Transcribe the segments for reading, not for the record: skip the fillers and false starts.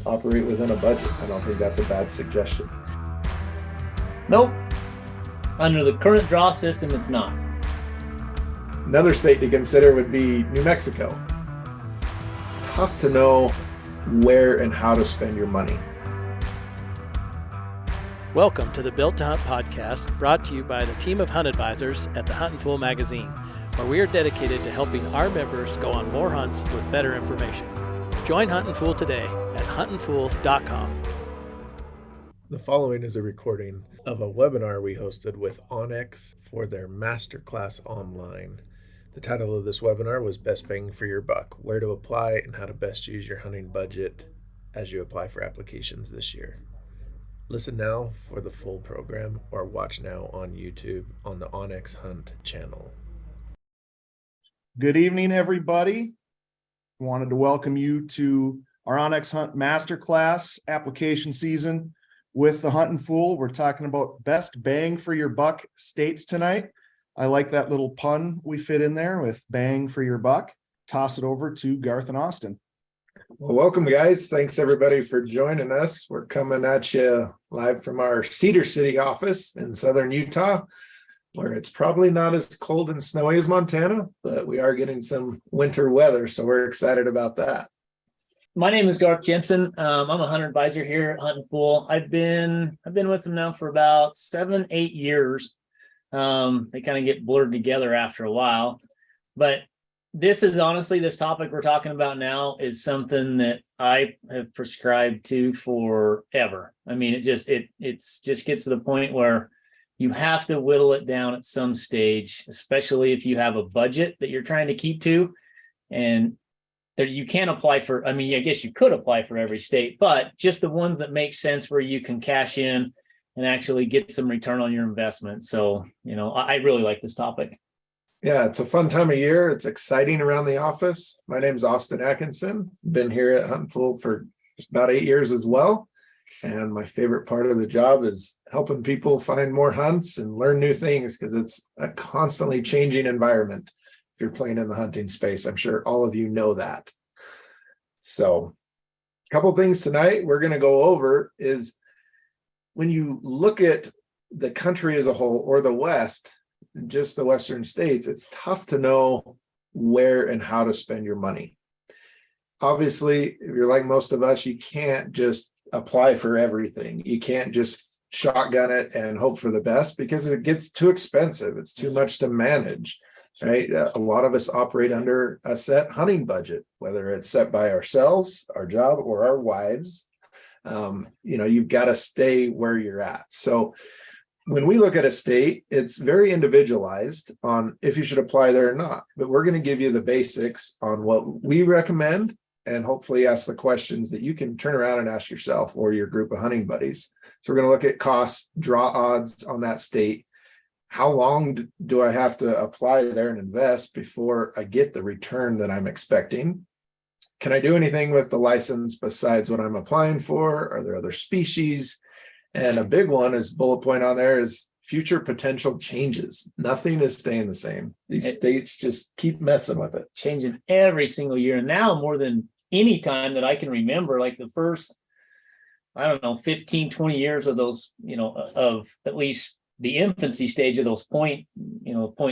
operate within a budget. I don't think that's a bad suggestion. Nope. Under the current draw system, it's not. Another state to consider would be New Mexico. Tough to know where and how to spend your money. Welcome to the Built to Hunt podcast, brought to you by the team of hunt advisors at the Huntin Fool magazine, where we are dedicated to helping our members go on more hunts with better information. Join Huntin Fool today at huntinfool.com. The following is a recording of a webinar we hosted with onX for their Masterclass Online. The title of this webinar was Best Bang for Your Buck, Where to Apply and How to Best Use Your Hunting Budget as you apply for applications this year. Listen now for the full program or watch now on YouTube on the onX Hunt channel. Good evening, everybody. Wanted to welcome you to our onX Hunt Masterclass application season with the Huntin Fool. We're talking about best bang for your buck states tonight. I like that little pun we fit in there with bang for your buck. Toss it over to Garth and Austin. Well, welcome, guys. Thanks, everybody, for joining us. We're coming at you live from our Cedar City office in southern Utah, where it's probably not as cold and snowy as Montana, but we are getting some winter weather, so we're excited about that. My name is Garth Jensen. I'm a hunter advisor here at Huntin Fool. I've been with them now for about 7-8 years. They kind of get blurred together after a while, but this is honestly, this topic we're talking about now is something that I have prescribed to forever. I mean, it just gets to the point where you have to whittle it down at some stage, especially if you have a budget that you're trying to keep to. And that you can't apply for, I mean, I guess you could apply for every state, but just the ones that make sense where you can cash in and actually get some return on your investment. So, I really like this topic. Yeah, it's a fun time of year. It's exciting around the office. My name is Austin Atkinson. Been here at Huntin Fool for just about 8 years as well. And my favorite part of the job is helping people find more hunts and learn new things, because it's a constantly changing environment. If you're playing in the hunting space, I'm sure all of you know that. So a couple things tonight we're going to go over is when you look at the country as a whole, or the West, just the Western states, it's tough to know where and how to spend your money. Obviously, if you're like most of us, you can't just apply for everything. You can't just shotgun it and hope for the best, because it gets too expensive. It's too much to manage, right? A lot of us operate under a set hunting budget, whether it's set by ourselves, our job, or our wives. You've got to stay where you're at. So when we look at a state, it's very individualized on if you should apply there or not. But we're going to give you the basics on what we recommend, and hopefully ask the questions that you can turn around and ask yourself or your group of hunting buddies. So we're going to look at costs, draw odds on that state. How long do I have to apply there and invest before I get the return that I'm expecting? Can I do anything with the license besides what I'm applying for? Are there other species? And a big one is bullet point on there is future potential changes. Nothing is staying the same. These states just keep messing with it. Changing every single year. And now more than any time that I can remember, like the first, 15, 20 years of those, of at least the infancy stage of those point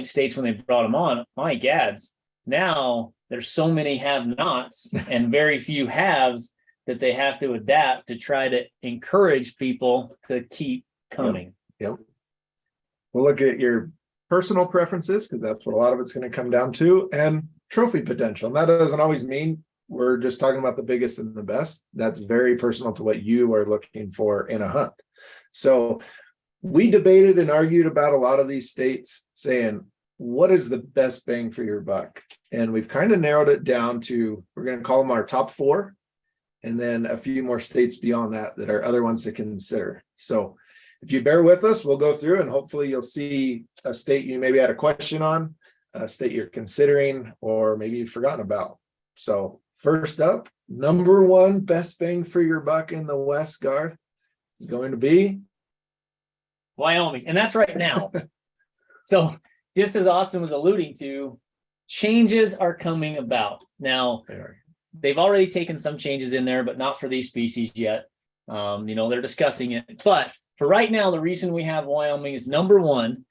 states when they brought them on, my gads, now there's so many have-nots and very few haves that they have to adapt to try to encourage people to keep coming. Yep. We'll look at your personal preferences, because that's what a lot of it's going to come down to, and trophy potential. And that doesn't always mean we're just talking about the biggest and the best. That's very personal to what you are looking for in a hunt. So we debated and argued about a lot of these states, saying, what is the best bang for your buck? And we've kind of narrowed it down to, we're going to call them our top 4. And then a few more states beyond that are other ones to consider. So if you bear with us, we'll go through and hopefully you'll see a state you maybe had a question on, a state you're considering, or maybe you've forgotten about. So first up, number 1 best bang for your buck in the West, Garth, is going to be Wyoming. And that's right now. So just as Austin was alluding to, changes are coming about. Now, they've already taken some changes in there, but not for these species yet. They're discussing it. But for right now, the reason we have Wyoming is number one,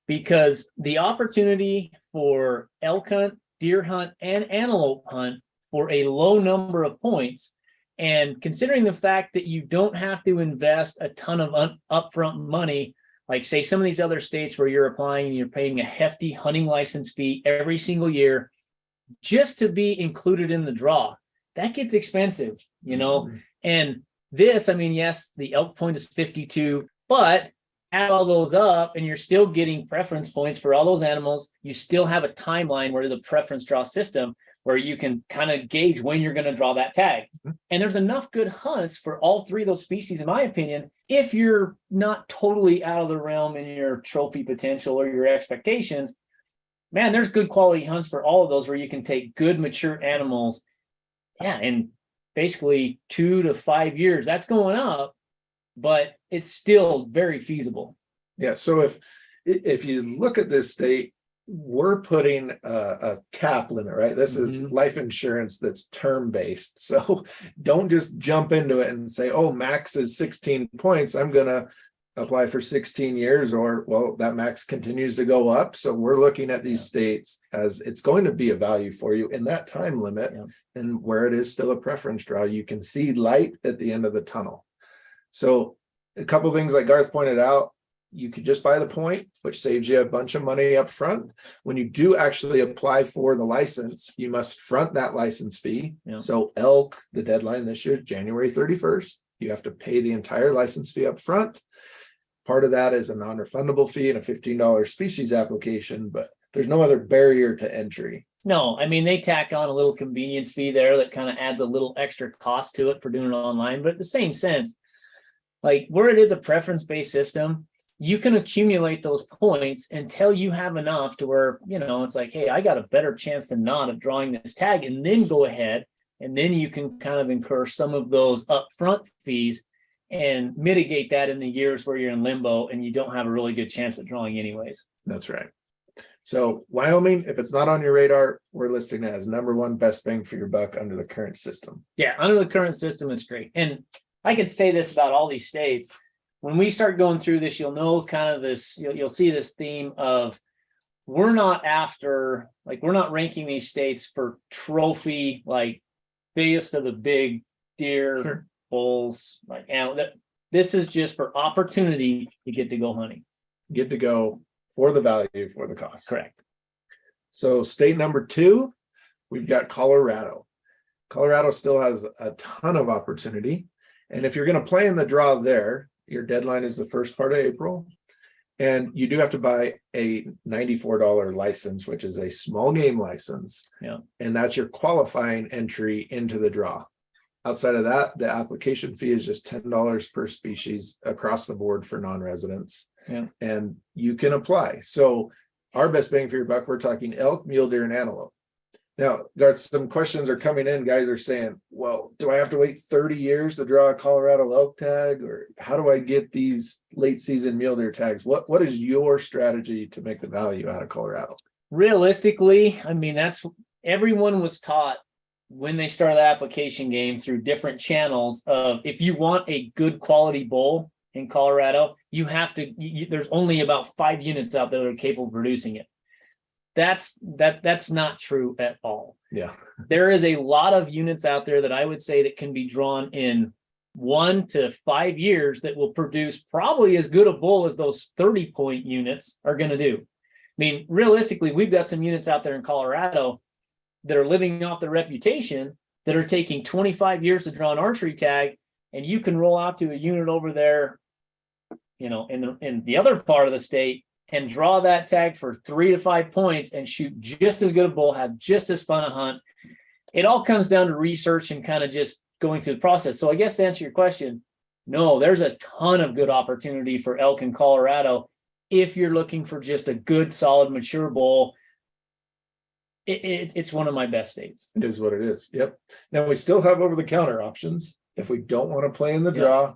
because the opportunity for elk hunt, deer hunt, and antelope hunt for a low number of points, and considering the fact that you don't have to invest a ton of upfront money, like say some of these other states where you're applying and you're paying a hefty hunting license fee every single year just to be included in the draw, that gets expensive, And this, yes, the elk point is 52, but add all those up and you're still getting preference points for all those animals. You still have a timeline where there's a preference draw system where you can kind of gauge when you're going to draw that tag. And there's enough good hunts for all three of those species, in my opinion, if you're not totally out of the realm in your trophy potential or your expectations. Man, there's good quality hunts for all of those where you can take good mature animals. Yeah, in basically 2 to 5 years. That's going up, but it's still very feasible. Yeah. So if you look at this state, we're putting a cap limit, right? This is life insurance that's term based. So don't just jump into it and say, oh, max is 16 points. I'm going to apply for 16 years, or, well, that max continues to go up. So we're looking at these states as it's going to be a value for you in that time limit. And where it is still a preference draw, you can see light at the end of the tunnel. So a couple of things like Garth pointed out, you could just buy the point, which saves you a bunch of money up front. When you do actually apply for the license, you must front that license fee. So elk, the deadline this year is January 31st. You have to pay the entire license fee up front. Part of that is a non-refundable fee and a $15 species application, but there's no other barrier to entry. No, they tack on a little convenience fee there that kind of adds a little extra cost to it for doing it online. But in the same sense, like where it is a preference-based system, you can accumulate those points until you have enough to where, it's like, hey, I got a better chance than not of drawing this tag, and then go ahead. And then you can kind of incur some of those upfront fees and mitigate that in the years where you're in limbo and you don't have a really good chance at drawing anyways. That's right. So Wyoming, if it's not on your radar, we're listing it as number one best bang for your buck under the current system. Yeah, under the current system, it's great. And I could say this about all these states. When we start going through this, you'll know kind of this, you'll see this theme of we're not ranking these states for trophy, like biggest of the big deer, bulls, like this is just for opportunity to get to go hunting. Get to go for the value, for the cost. Correct. So state number 2, we've got Colorado. Colorado still has a ton of opportunity. And if you're going to play in the draw there, your deadline is the first part of April. And you do have to buy a $94 license, which is a small game license. And that's your qualifying entry into the draw. Outside of that, the application fee is just $10 per species across the board for non-residents. And you can apply. So our best bang for your buck, we're talking elk, mule deer, and antelope. Now, Garth, some questions are coming in. Guys are saying, well, do I have to wait 30 years to draw a Colorado elk tag? Or how do I get these late season mule deer tags? What is your strategy to make the value out of Colorado? Realistically, that's everyone was taught when they started the application game through different channels of if you want a good quality bull in Colorado, you have to, there's only about 5 units out there that are capable of producing it. That's not true at all. There is a lot of units out there that I would say that can be drawn in 1 to 5 years that will produce probably as good a bull as those 30-point units are going to do. Realistically, we've got some units out there in Colorado that are living off their reputation that are taking 25 years to draw an archery tag, and you can roll out to a unit over there, in the other part of the state and draw that tag for 3 to 5 points and shoot just as good a bull, have just as fun a hunt. It all comes down to research and kind of just going through the process. So I guess to answer your question, no, there's a ton of good opportunity for elk in Colorado. If you're looking for just a good, solid, mature bull, it's one of my best states. It is what it is. Yep. Now we still have over-the-counter options. If we don't want to play in the draw,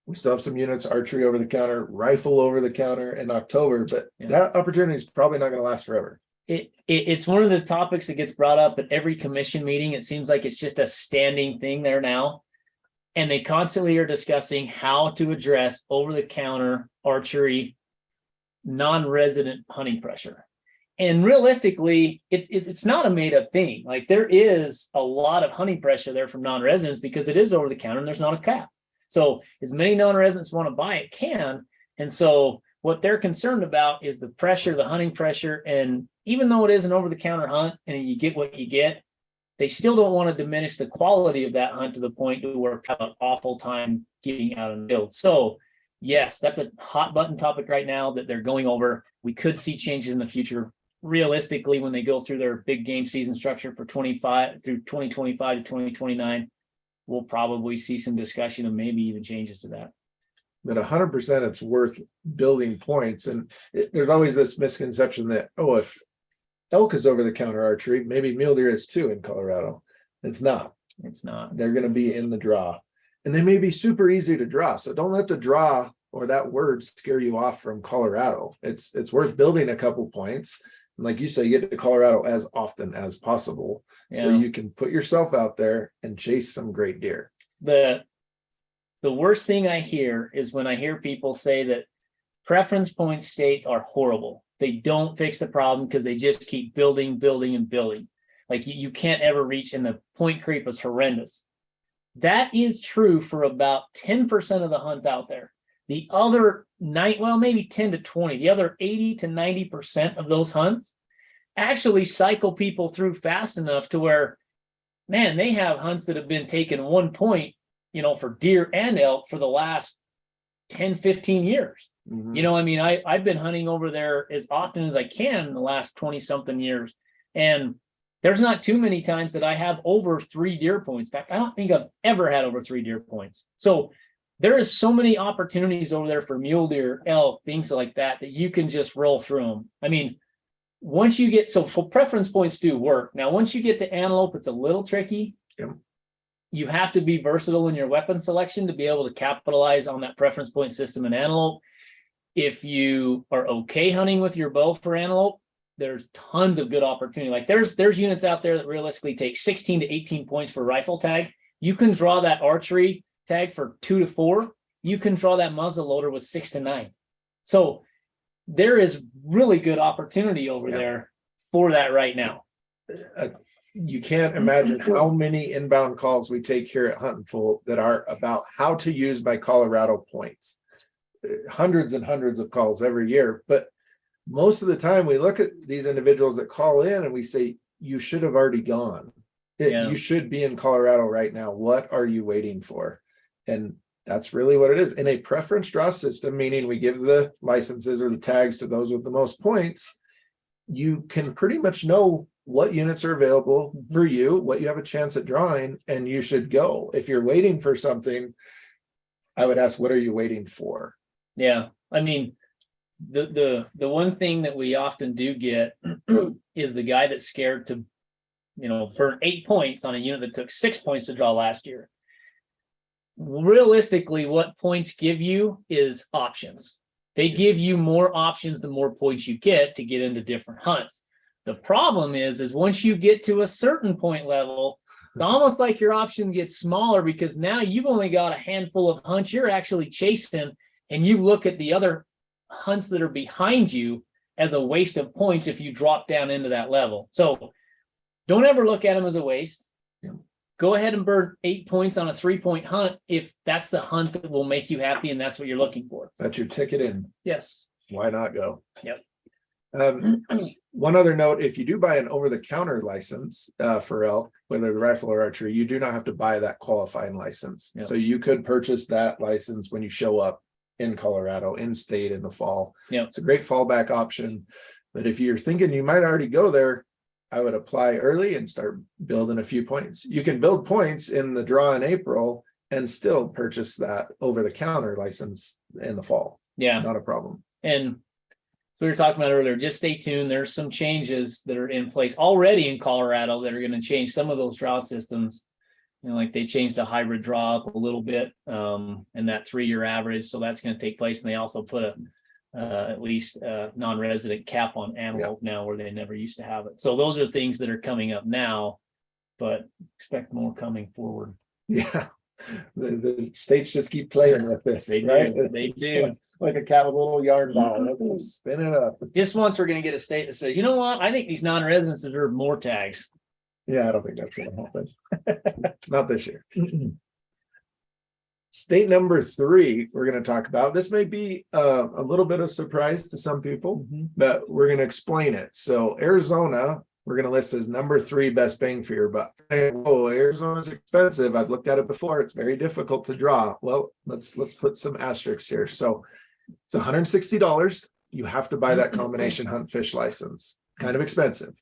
we still have some units, archery over the counter, rifle over the counter in October, but that opportunity is probably not going to last forever. It's one of the topics that gets brought up at every commission meeting. It seems like it's just a standing thing there now. And they constantly are discussing how to address over-the-counter archery, non-resident hunting pressure. And realistically, it's not a made-up thing. Like, there is a lot of hunting pressure there from non-residents because it is over-the-counter and there's not a cap. So as many non-residents want to buy it can. And so what they're concerned about is the pressure, the hunting pressure. And even though it is an over-the-counter hunt and you get what you get, they still don't want to diminish the quality of that hunt to the point to where it's an awful time getting out in the field. So yes, that's a hot button topic right now that they're going over. We could see changes in the future. Realistically, when they go through their big game season structure for 25 through 2025 to 2029, we'll probably see some discussion and maybe even changes to that. But 100% it's worth building points. And there's always this misconception that, oh, if elk is over the counter archery, maybe mule deer is too in Colorado. It's not. It's not. They're going to be in the draw, and they may be super easy to draw. So don't let the draw or that word scare you off from Colorado. It's worth building a couple points. And like you say, you get to Colorado as often as possible, so you can put yourself out there and chase some great deer. The worst thing I hear is when I hear people say that preference point states are horrible. They don't fix the problem because they just keep building, and building. Like you can't ever reach, and the point creep is horrendous. That is true for about 10% of the hunts out there. The other maybe 10 to 20, the other 80 to 90% of those hunts actually cycle people through fast enough to where, man, they have hunts that have been taken 1 point, for deer and elk for the last 10, 15 years. Mm-hmm. I've been hunting over there as often as I can in the last 20 something years. And there's not too many times that I have over 3 deer points. In fact, I don't think I've ever had over 3 deer points. So there is so many opportunities over there for mule deer, elk, things like that you can just roll through them. Once you get, so for preference points do work. Now, once you get to antelope, it's a little tricky. Yep. You have to be versatile in your weapon selection to be able to capitalize on that preference point system in antelope. If you are okay hunting with your bow for antelope, there's tons of good opportunity. Like there's units out there that realistically take 16 to 18 points for rifle tag. You can draw that archery tag for 2 to 4. You can draw that muzzle loader with 6 to 9. So there is really good opportunity over there for that right now. You can't imagine how many inbound calls we take here at Huntin Fool that are about how to use my Colorado points. Hundreds and hundreds of calls every year. But most of the time we look at these individuals that call in and we say, you should have already gone. You should be in Colorado right now. What are you waiting for? And that's really what it is. In a preference draw system, meaning we give the licenses or the tags to those with the most points, you can pretty much know what units are available for you, what you have a chance at drawing, and you should go. If you're waiting for something, I would ask, what are you waiting for? Yeah. The one thing that we often do get is the guy that's scared to, for 8 points on a unit that took 6 points to draw last year. Realistically, what points give you is options. They give you more options the more points you get to get into different hunts. The problem is once you get to a certain point level, it's almost like your option gets smaller because now you've only got a handful of hunts you're actually chasing, and you look at the other hunts that are behind you as a waste of points if you drop down into that level. So don't ever look at them as a waste. Go ahead and burn 8 points on a 3-point hunt if that's the hunt that will make you happy and that's what you're looking for. That's your ticket in. Yes. Why not go? Yep. One other note, if you do buy an over-the-counter license for elk, whether rifle or archery, you do not have to buy that qualifying license. Yep. So you could purchase that license when you show up in Colorado, in state in the fall. Yep. It's a great fallback option. But if you're thinking you might already go there, I would apply early and start building a few points. You can build points in the draw in April and still purchase that over-the-counter license in the fall. Yeah. Not a problem. And we were talking about earlier, just stay tuned. There's some changes that are in place already in Colorado that are going to change some of those draw systems. Like they changed the hybrid draw up a little bit and that 3-year average. So that's going to take place. And they also put at least non-resident cap on antelope now where they never used to have it. So those are things that are coming up now, but expect more coming forward. Yeah. The states just keep playing with this. They right? do. They do. Like a cat with a little yard ball. Let's spin it up. Just once we're going to get a state that says, you know what? I think these non-residents deserve more tags. Yeah, I don't think that's going to happen. Not this year. State number 3, we're going to talk about. This may be a little bit of surprise to some people, but we're going to explain it. So Arizona, we're going to list as number 3 best bang for your buck. Oh, Arizona's expensive. I've looked at it before. It's very difficult to draw. Well, let's put some asterisks here. So it's $160. You have to buy that combination hunt fish license. Kind of expensive.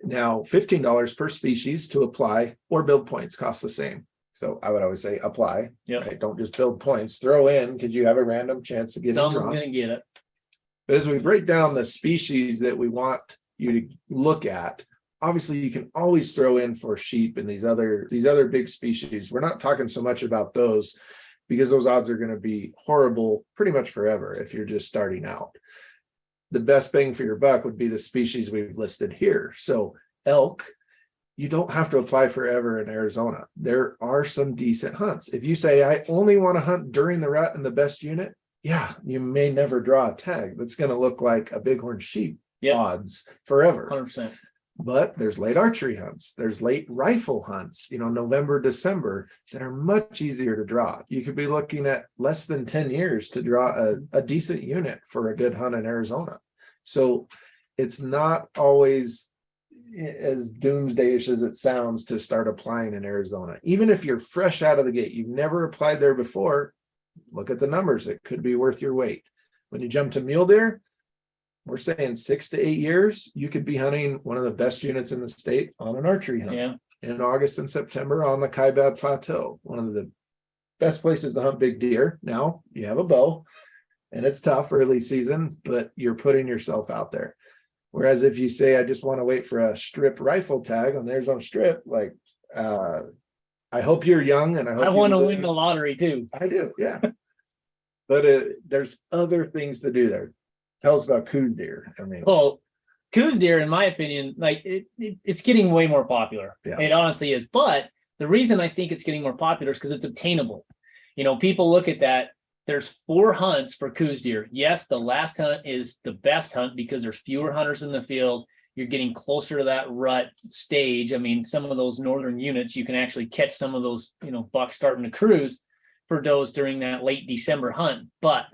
Now, $15 per species to apply or build points costs the same. So I would always say apply. Right? Don't just build points. Throw in because you have a random chance of getting Someone's going to get it. But as we break down the species that we want you to look at, obviously you can always throw in for sheep and these other big species. We're not talking so much about those because those odds are going to be horrible pretty much forever if you're just starting out. The best bang for your buck would be the species we've listed here. So elk, you don't have to apply forever in Arizona. There are some decent hunts. If you say, I only want to hunt during the rut in the best unit, yeah, you may never draw a tag. That's going to look like a bighorn sheep odds forever. 100%. But there's late archery hunts. There's late rifle hunts, November, December, that are much easier to draw. You could be looking at less than 10 years to draw a decent unit for a good hunt in Arizona. So it's not always as doomsdayish as it sounds to start applying in Arizona. Even if you're fresh out of the gate, you've never applied there before, look at the numbers. It could be worth your wait. When you jump to mule deer, we're saying 6 to 8 years, you could be hunting one of the best units in the state on an archery hunt in August and September on the Kaibab Plateau, one of the best places to hunt big deer. Now you have a bow and it's tough early season, but you're putting yourself out there. Whereas if you say, I just want to wait for a strip rifle tag on the Arizona Strip, like, I hope you're young and I want to win the lottery too. I do. Yeah. But there's other things to do there. Tell us about Coues deer. Well, Coues deer, in my opinion, like it's getting way more popular. Yeah. It honestly is. But the reason I think it's getting more popular is because it's obtainable. People look at that. There's 4 hunts for Coues deer. Yes, the last hunt is the best hunt because there's fewer hunters in the field. You're getting closer to that rut stage. Some of those northern units, you can actually catch some of those, bucks starting to cruise for does during that late December hunt. But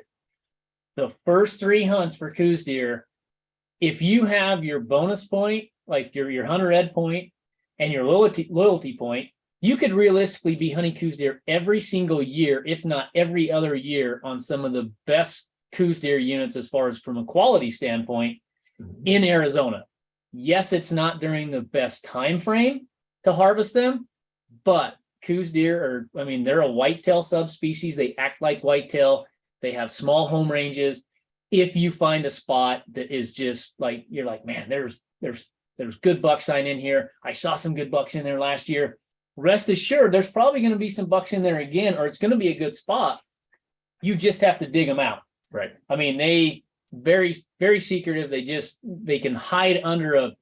the first 3 hunts for Coues deer, if you have your bonus point, like your hunter ed point and your loyalty point, you could realistically be hunting Coues deer every single year, if not every other year, on some of the best Coues deer units as far as from a quality standpoint in Arizona. Yes, it's not during the best time frame to harvest them, but Coues deer they're a whitetail subspecies. They act like whitetail. They have small home ranges. If you find a spot that is just like, you're like, man, there's good buck sign in here. I saw some good bucks in there last year. Rest assured, there's probably going to be some bucks in there again, or it's going to be a good spot. You just have to dig them out. Right. They very, very secretive. They can hide under a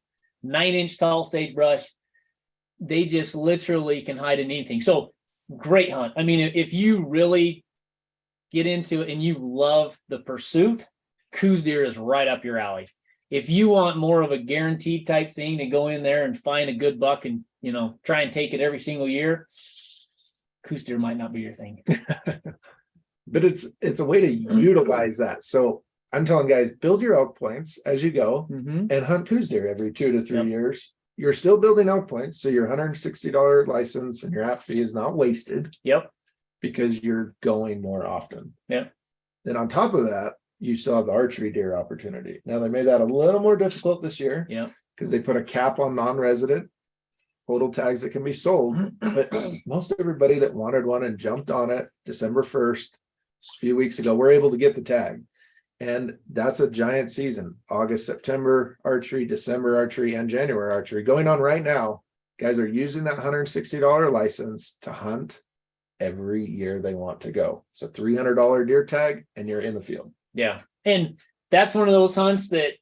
9-inch tall sagebrush. They just literally can hide in anything. So great hunt. If you really get into it and you love the pursuit, Coues deer is right up your alley. If you want more of a guaranteed type thing to go in there and find a good buck and, try and take it every single year, Coues deer might not be your thing. But it's a way to utilize that. So I'm telling guys, build your elk points as you go and hunt Coues deer every 2 to 3 years. You're still building elk points. So your $160 license and your app fee is not wasted. Yep. Because you're going more often. Yep. Then on top of that, you still have the archery deer opportunity. Now they made that a little more difficult this year. Yeah. Because they put a cap on non-resident total tags that can be sold. But most everybody that wanted one and jumped on it December 1st, a few weeks ago, were able to get the tag. And that's a giant season. August, September archery, December archery, and January archery going on right now. Guys are using that $160 license to hunt every year they want to go. So $300 deer tag and you're in the field. Yeah. And that's one of those hunts that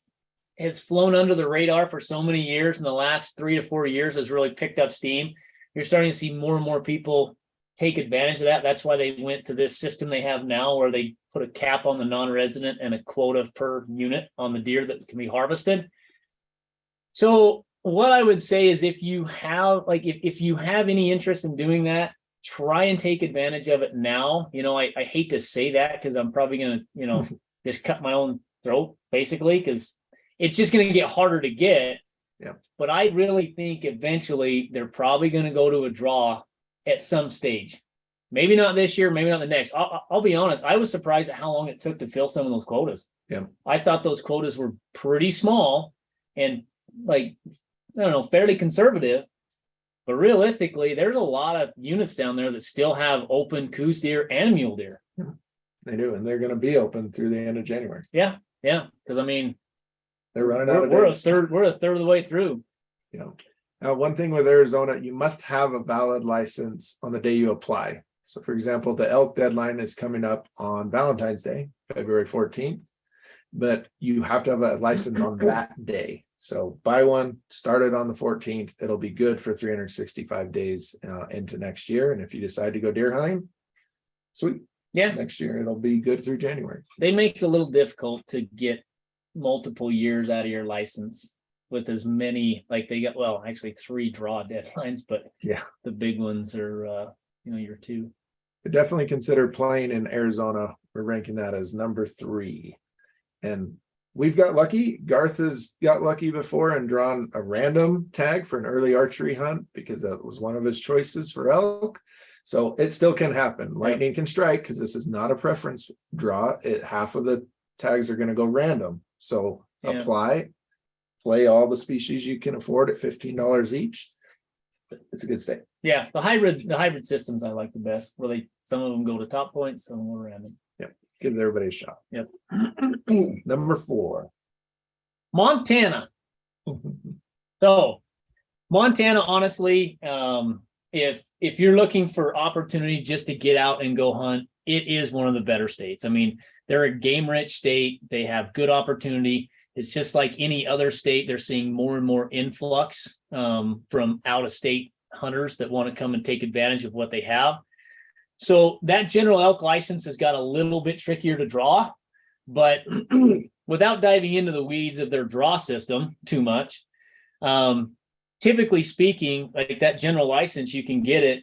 has flown under the radar for so many years. In the last 3 to 4 years has really picked up steam. You're starting to see more and more people take advantage of that. That's why they went to this system they have now where they put a cap on the non-resident and a quota per unit on the deer that can be harvested. So what I would say is if you have if you have any interest in doing that, try and take advantage of it now. I hate to say that because I'm probably going to, just cut my own throat basically, because it's just going to get harder to get. Yeah. But I really think eventually they're probably going to go to a draw at some stage. Maybe not this year, maybe not the next. I'll be honest. I was surprised at how long it took to fill some of those quotas. Yeah. I thought those quotas were pretty small and fairly conservative. But realistically, there's a lot of units down there that still have open coos deer and mule deer. They do, and they're going to be open through the end of January. Yeah. Because They're running out of we're a days. third of the way through. Now, one thing with Arizona, you must have a valid license on the day you apply. So for example, the elk deadline is coming up on Valentine's Day, February 14th, but you have to have a license on that day. So buy one, start it on the 14th. It'll be good for 365 days into next year. And if you decide to go deer hunting, sweet. Yeah. Next year, it'll be good through January. They make it a little difficult to get multiple years out of your license with as many, they got, actually 3 draw deadlines, but yeah, the big ones are, year 2. But definitely consider playing in Arizona. We're ranking that as number 3. And we've got lucky. Garth has got lucky before and drawn a random tag for an early archery hunt because that was one of his choices for elk. So it still can happen. Lightning can strike because this is not a preference draw. Half of the tags are going to go random. So apply, play all the species you can afford at $15 each. It's a good stay. Yeah, the hybrid systems I like the best. Where some of them go to top points, some of them are random. Yep, give everybody a shot. Yep. Number 4, Montana. So Montana, honestly, if you're looking for opportunity just to get out and go hunt, it is one of the better states. They're a game-rich state. They have good opportunity. It's just like any other state. They're seeing more and more influx from out-of-state hunters that want to come and take advantage of what they have. So that general elk license has got a little bit trickier to draw, but without diving into the weeds of their draw system too much, typically speaking, that general license, you can get it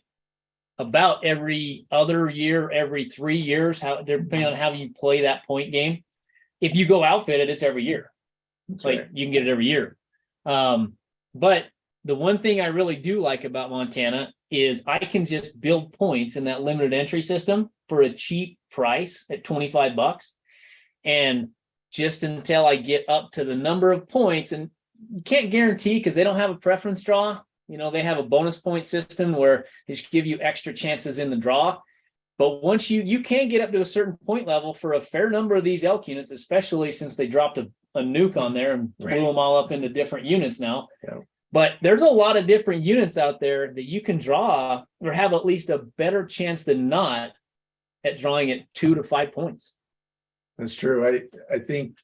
about every other year, every 3 years, depending on how you play that point game. If you go outfitted, it's every year. You can get it every year. But the one thing I really do like about Montana is I can just build points in that limited entry system for a cheap price at $25. And just until I get up to the number of points, and you can't guarantee because they don't have a preference draw. They have a bonus point system where they just give you extra chances in the draw. But once you can get up to a certain point level for a fair number of these elk units, especially since they dropped a nuke on there and blew them all up into different units now. Yeah. But there's a lot of different units out there that you can draw or have at least a better chance than not at drawing at 2 to 5 points. That's true. I think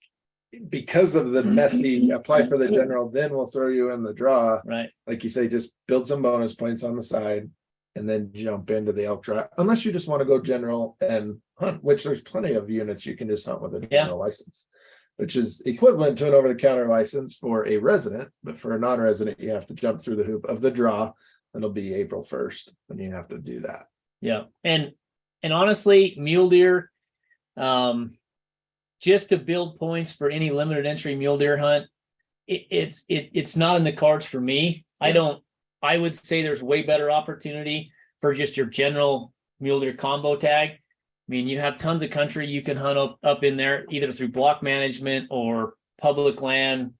because of the messy apply for the general, then we'll throw you in the draw. Right. Like you say, just build some bonus points on the side and then jump into the elk draw. Unless you just want to go general and hunt, which there's plenty of units you can just hunt with a general license, which is equivalent to an over-the-counter license for a resident. But for a non-resident, you have to jump through the hoop of the draw. It'll be April 1st when you have to do that. Yeah. And honestly, mule deer, just to build points for any limited entry mule deer hunt, it's not in the cards for me. Yeah. I would say there's way better opportunity for just your general mule deer combo tag. You have tons of country you can hunt up in there, either through block management or public land,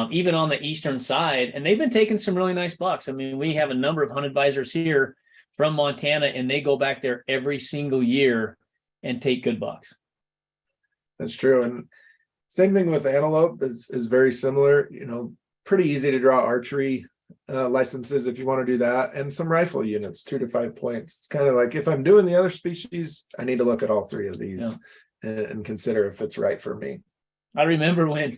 even on the eastern side. And they've been taking some really nice bucks. We have a number of hunt advisors here from Montana, and they go back there every single year and take good bucks. That's true. And same thing with antelope is very similar, pretty easy to draw archery licenses if you want to do that, and some rifle units, 2 to 5 points. It's kind of like if I'm doing the other species, I need to look at all 3 of these. and consider if it's right for me. I remember when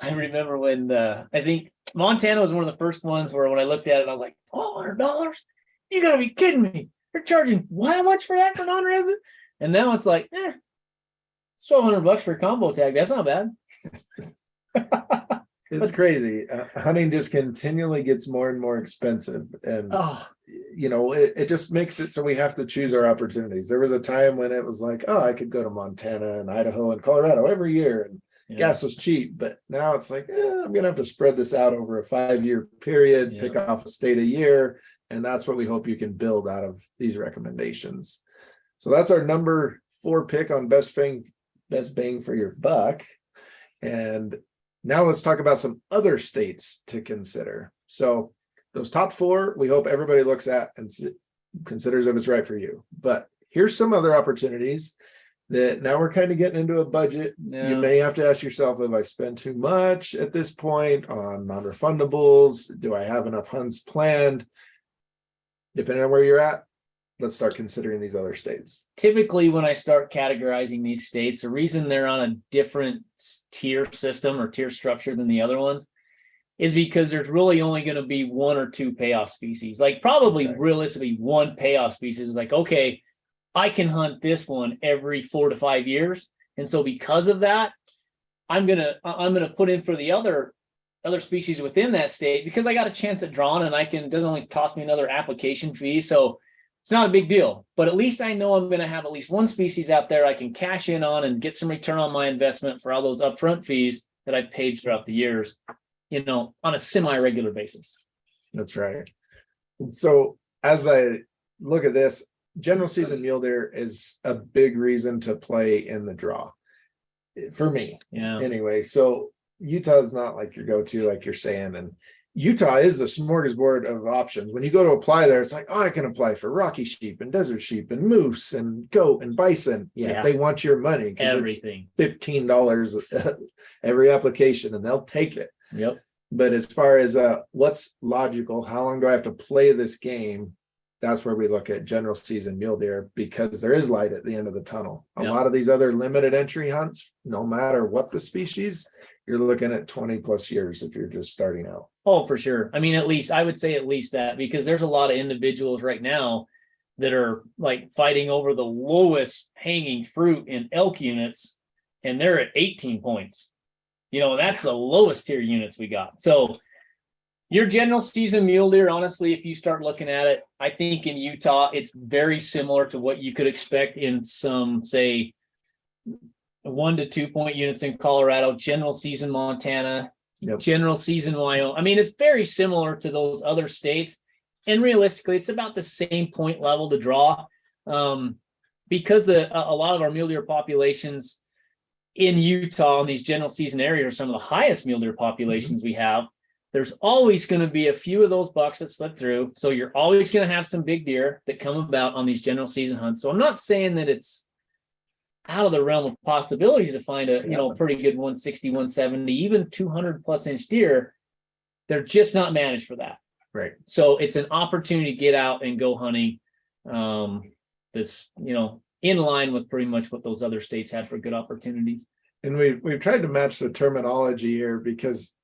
I think Montana was one of the first ones where when I looked at it, I was like, $1,200? You gotta be kidding me. They're charging how much for that for non-resident? And now it's like, it's $1,200 for a combo tag. That's not bad. It's crazy. Hunting just continually gets more and more expensive. And, it just makes it so we have to choose our opportunities. There was a time when it was like, I could go to Montana and Idaho and Colorado every year and gas was cheap. But now it's like, I'm going to have to spread this out over a 5-year period, pick off a state a year. And that's what we hope you can build out of these recommendations. So that's our number 4 pick on best bang for your buck. And now let's talk about some other states to consider. So those top 4, we hope everybody looks at and considers if it's right for you. But here's some other opportunities that now we're kind of getting into a budget. Yeah. You may have to ask yourself, if I spend too much at this point on non-refundables, do I have enough hunts planned? Depending on where you're at, let's start considering these other states. Typically, when I start categorizing these states, the reason they're on a different tier system or tier structure than the other ones is because there's really only going to be 1 or 2 payoff species. Like probably realistically 1 payoff species is like, okay, I can hunt this one every 4 to 5 years. And so because of that, I'm gonna put in for the other species within that state because I got a chance at drawing and it doesn't only cost me another application fee. So it's not a big deal, but at least I know I'm going to have at least 1 species out there I can cash in on and get some return on my investment for all those upfront fees that I've paid throughout the years, on a semi-regular basis. That's right. And so as I look at this, general season mule deer is a big reason to play in the draw for me. Yeah. Anyway, so Utah is not like your go-to, like you're saying, and Utah is the smorgasbord of options. When you go to apply there, it's like, I can apply for rocky sheep and desert sheep and moose and goat and bison. Yeah. They want your money. Everything. It's $15 every application and they'll take it. Yep. But as far as what's logical, how long do I have to play this game? That's where we look at general season mule deer because there is light at the end of the tunnel. A lot of these other limited entry hunts, no matter what the species, you're looking at 20 plus years if you're just starting out. Oh, for sure. I mean, I would say at least that, because there's a lot of individuals right now that are like fighting over the lowest hanging fruit in elk units, and they're at 18 points. That's the lowest tier units we got. So your general season mule deer, honestly, if you start looking at it, I think in Utah, it's very similar to what you could expect in some, say, 1 to 2 point units in Colorado, general season Montana, general season Wyoming. I mean, it's very similar to those other states. And realistically, it's about the same point level to draw. Because a lot of our mule deer populations in Utah in these general season areas are some of the highest mule deer populations we have. There's always going to be a few of those bucks that slip through. So you're always going to have some big deer that come about on these general season hunts. So I'm not saying that it's out of the realm of possibilities to find a pretty good 160, 170, even 200 plus inch deer. They're just not managed for that. Right. So it's an opportunity to get out and go hunting. That's in line with pretty much what those other states had for good opportunities. And we've tried to match the terminology here because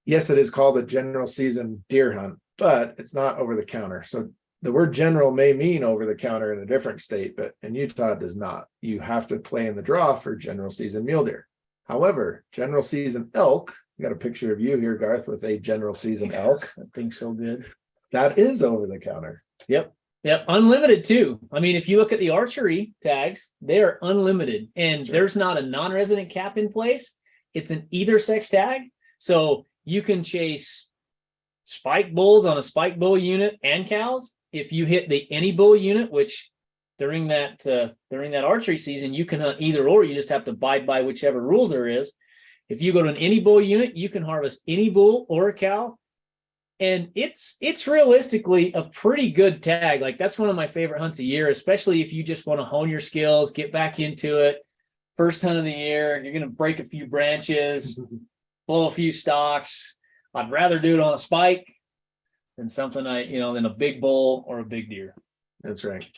yes, it is called a general season deer hunt, but it's not over the counter. So the word general may mean over the counter in a different state, but in Utah it does not. You have to play in the draw for general season mule deer. However, general season elk, I got a picture of you here, Garth, with a general season elk. That thing's so good. That is over the counter. Yep. Unlimited too. I mean, if you look at the archery tags, they are unlimited and there's not a non-resident cap in place. It's an either sex tag. So you can chase spike bulls on a spike bull unit and cows. If you hit the any bull unit, which during that archery season, you can hunt either or, you just have to abide by whichever rules there is. If you go to an any bull unit, you can harvest any bull or a cow. And it's realistically a pretty good tag. Like that's one of my favorite hunts a year, especially if you just want to hone your skills, get back into it. First hunt of the year, you're going to break a few branches, blow a few stalks. I'd rather do it on a spike than something than a big bull or a big deer. That's right.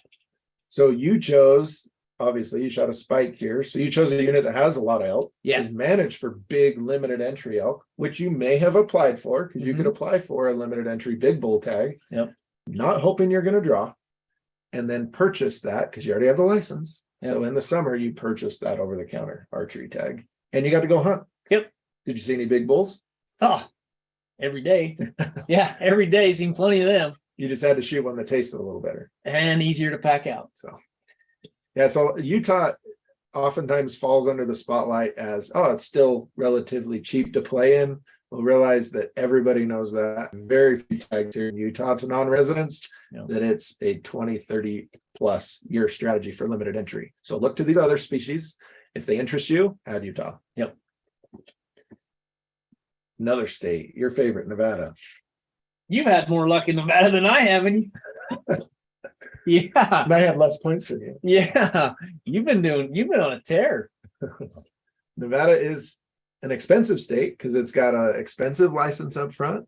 So you chose obviously you shot a spike here. So you chose a unit that has a lot of elk. Yeah. Is managed for big limited entry elk, which you may have applied for because you could apply for a limited entry big bull tag. Yep. Not hoping you're going to draw, and then purchase that because you already have the license. Yep. So in the summer, you purchased that over the counter archery tag and you got to go hunt. Yep. Did you see any big bulls? Oh, every day. Yeah, every day. Seen plenty of them. You just had to shoot one that tasted a little better and easier to pack out. So, yeah. So Utah oftentimes falls under the spotlight as, oh, it's still relatively cheap to play in. We'll realize that everybody knows that. Very few tags here in Utah to non-residents, that it's a 20, 30 plus year strategy for limited entry. So look to these other species. If they interest you, add Utah. Yep. Another state, your favorite, Nevada. You've had more luck in Nevada than I have. And yeah. And I had less points than you. Yeah. You've been on a tear. Nevada is an expensive state because it's got an expensive license up front,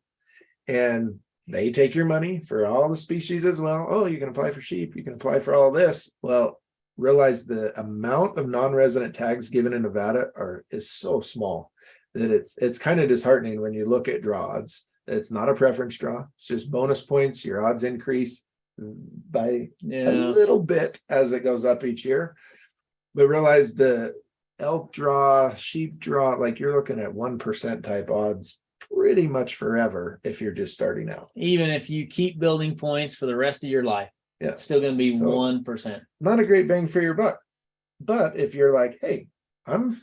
and they take your money for all the species as well. Oh, you can apply for sheep, you can apply for all this. Well, realize the amount of non-resident tags given in Nevada is so small that it's kind of disheartening when you look at draw odds. It's not a preference draw, it's just bonus points. Your odds increase by a little bit as it goes up each year, but realize the elk draw, sheep draw, like you're looking at 1% type odds pretty much forever if you're just starting out. Even if you keep building points for the rest of your life, yeah, it's still going to be 1%. Not a great bang for your buck. But if you're like, hey, I'm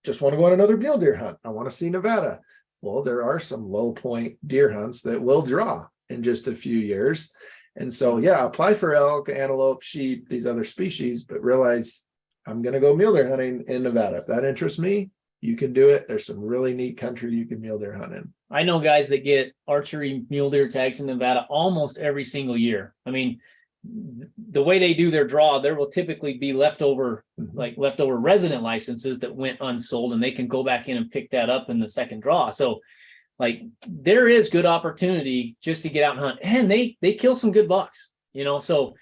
just want to go on another mule deer hunt, I want to see Nevada. Well, there are some low point deer hunts that will draw in just a few years. And so, yeah, apply for elk, antelope, sheep, these other species, but realize I'm going to go mule deer hunting in Nevada. If that interests me, you can do it. There's some really neat country you can mule deer hunt in. I know guys that get archery mule deer tags in Nevada almost every single year. I mean, the way they do their draw, there will typically be leftover resident licenses that went unsold, and they can go back in and pick that up in the second draw. So like there is good opportunity just to get out and hunt, and they kill some good bucks, so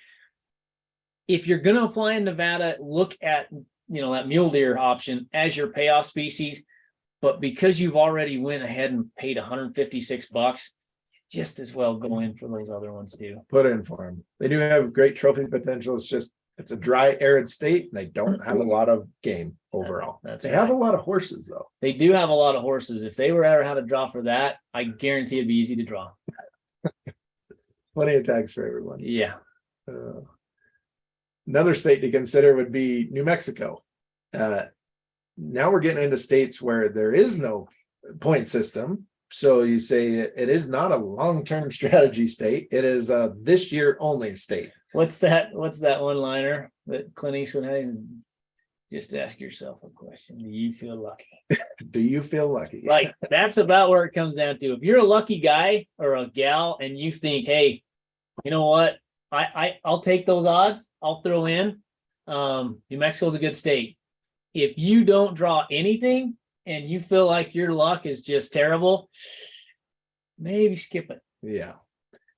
if you're going to apply in Nevada, look at, that mule deer option as your payoff species. But because you've already went ahead and paid $156, just as well go in for those other ones too. Put in for them. They do have great trophy potential. It's a dry, arid state. And they don't have a lot of game overall. They have a lot of horses though. They do have a lot of horses. If they were ever had a draw for that, I guarantee it'd be easy to draw. Plenty of tags for everyone. Yeah. Another state to consider would be New Mexico. Now we're getting into states where there is no point system. So you say it is not a long-term strategy state. It is a this year only state. What's that one liner that Clint Eastwood has? Just ask yourself a question. Do you feel lucky? Do you feel lucky? Like that's about where it comes down to. If you're a lucky guy or a gal and you think, hey, you know what? I'll take those odds. I'll throw in. New Mexico's a good state. If you don't draw anything and you feel like your luck is just terrible, maybe skip it. Yeah.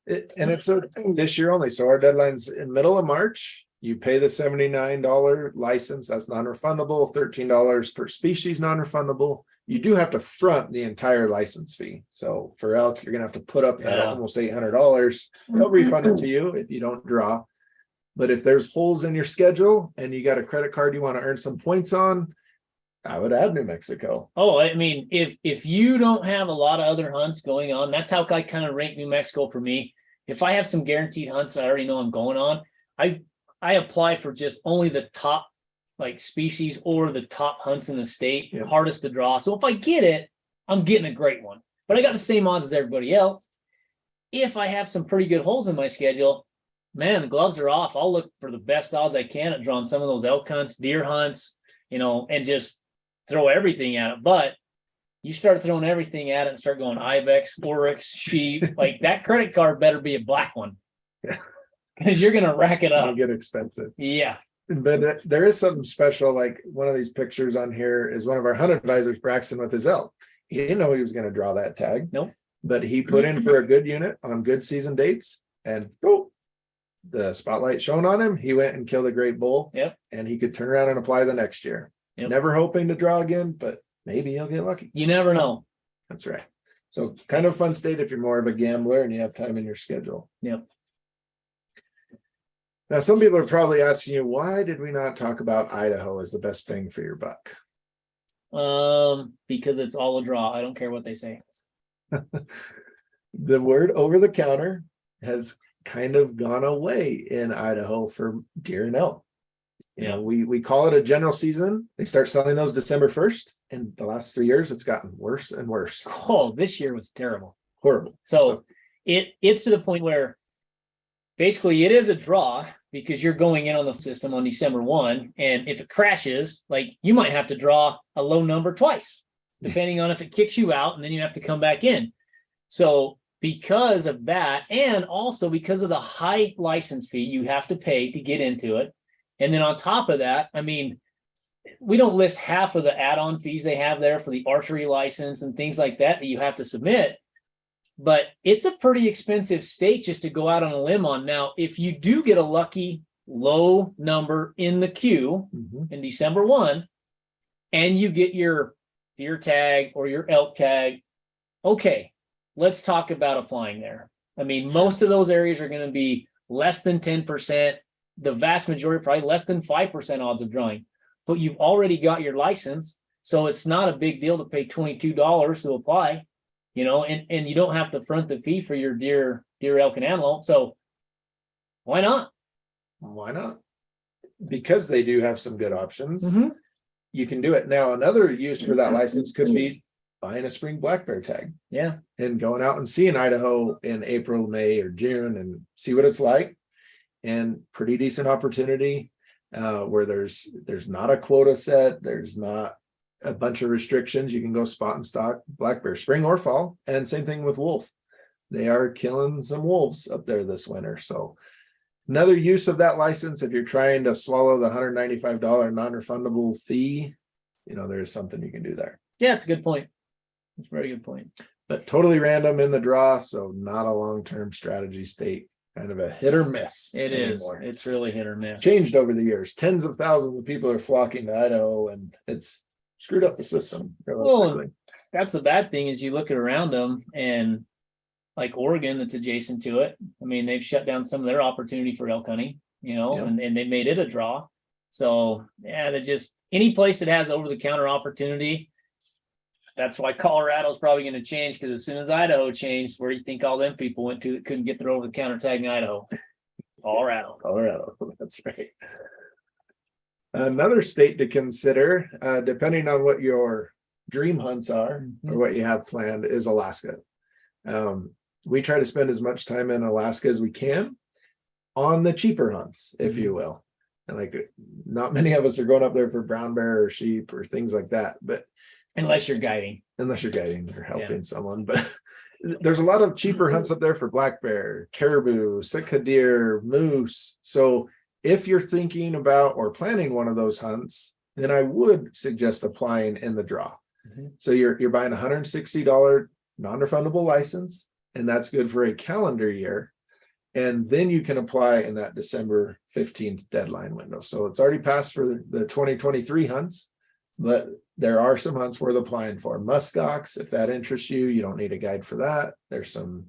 It's this year only. So our deadline's in middle of March. You pay the $79 license. That's non-refundable. $13 per species non-refundable. You do have to front the entire license fee. So for elk, you're going to have to put up that almost $800. They'll refund it to you if you don't draw. But if there's holes in your schedule and you got a credit card you want to earn some points on, I would add New Mexico. Oh, I mean, if you don't have a lot of other hunts going on, that's how I kind of rank New Mexico for me. If I have some guaranteed hunts that I already know I'm going on, I apply for just only the top species or the top hunts in the state, hardest to draw. So if I get it, I'm getting a great one. But I got the same odds as everybody else. If I have some pretty good holes in my schedule, man, the gloves are off. I'll look for the best odds I can at drawing some of those elk hunts, deer hunts, and just throw everything at it. But you start throwing everything at it and start going ibex, oryx, sheep, that credit card better be a black one. Yeah. Because you're going to rack it up. It'll get expensive. Yeah. But there is something special. Like one of these pictures on here is one of our hunt advisors, Braxton, with his elk. He didn't know he was going to draw that tag. Nope. But he put in for a good unit on good season dates and the spotlight shone on him, he went and killed a great bull. Yep. And he could turn around and apply the next year. Yep. Never hoping to draw again, but maybe he'll get lucky. You never know. That's right. So kind of fun state if you're more of a gambler and you have time in your schedule. Yep. Now, some people are probably asking you, why did we not talk about Idaho as the best bang for your buck? Because it's all a draw. I don't care what they say. The word over the counter has kind of gone away in Idaho for deer and elk. You know, we call it a general season. They start selling those December 1st. And the last 3 years, it's gotten worse and worse. Oh, this year was terrible. Horrible. So it's to the point where basically it is a draw because you're going in on the system on December 1. And if it crashes, like you might have to draw a low number twice, depending on if it kicks you out and then you have to come back in. So because of that, and also because of the high license fee you have to pay to get into it. And then on top of that, I mean, we don't list half of the add-on fees they have there for the archery license and things like that you have to submit. But it's a pretty expensive state just to go out on a limb on. Now, if you do get a lucky low number in the queue in December 1, and you get your deer tag or your elk tag, okay, let's talk about applying there. I mean, most of those areas are going to be less than 10%. The vast majority, probably less than 5% odds of drawing. But you've already got your license, so it's not a big deal to pay $22 to apply, you know, and you don't have to front the fee for your deer, elk, and antelope. So why not? Why not? Because they do have some good options. You can do it. Now, another use for that license could be buying a spring black bear tag. Yeah. And going out and seeing Idaho in April, May, or June and see what it's like. And pretty decent opportunity where there's not a quota set. There's not a bunch of restrictions. You can go spot and stock black bear, spring or fall. And same thing with wolf. They are killing some wolves up there this winter. So another use of that license, if you're trying to swallow the $195 non-refundable fee, you know, there's something you can do there. Yeah, it's a good point. It's a very good point. But totally random in the draw. So not a long-term strategy state. Kind of a hit or miss. It is. It's really hit or miss. Changed over the years. Tens of thousands of people are flocking to Idaho, and it's screwed up the system. Well, that's the bad thing is you look at around them, and like Oregon, that's adjacent to it. I mean, they've shut down some of their opportunity for elk hunting, you know, and they made it a draw. So yeah, they just any place that has over-the-counter opportunity. That's why Colorado's probably going to change, because as soon as Idaho changed, where do you think all them people went to that couldn't get their over-the-counter tag in Idaho? Colorado. That's right. Another state to consider, depending on what your dream hunts are or what you have planned, is Alaska. We try to spend as much time in Alaska as we can on the cheaper hunts, if you will. And like, not many of us are going up there for brown bear or sheep or things like that, but unless you're guiding or helping someone. But there's a lot of cheaper hunts up there for black bear, caribou, Sitka deer, moose. So if you're thinking about or planning one of those hunts, then I would suggest applying in the draw. So you're buying a $160 non-refundable license, and that's good for a calendar year. And then you can apply in that December 15th deadline window. So it's already passed for the 2023 hunts, but there are some hunts worth applying for. Muskox, if that interests you, you don't need a guide for that. There's some